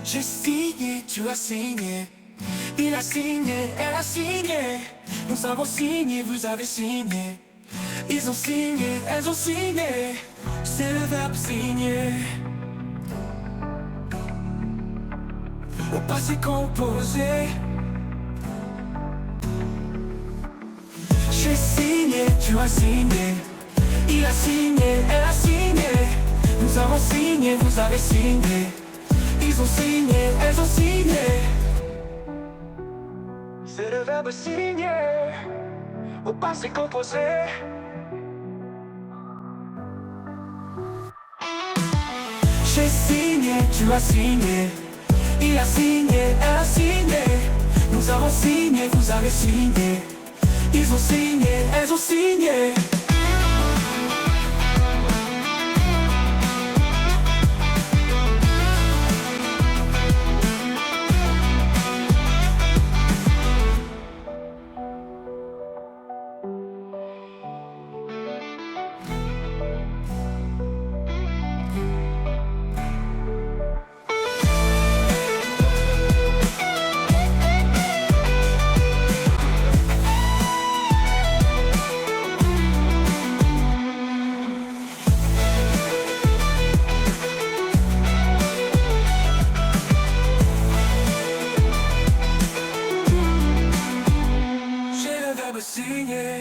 J'ai signé, tu as signé. Il a signé, elle a signé. Nous avons signé, vous avez signé. Ils ont signé, elles ont signé. C'est le verbe signer. Au passé composé. J'ai signé, tu as signé. Il a signé, elle a signé. Nous avons signé, vous avez signé. Ils ont signé, elles ont signé. C'est le verbe signer. Au passé composé. J'ai signé, tu as signé. Il a signé, elle a signé. Nous avons signé, vous avez signé. Ils ont signé, elles ont signé. Signer.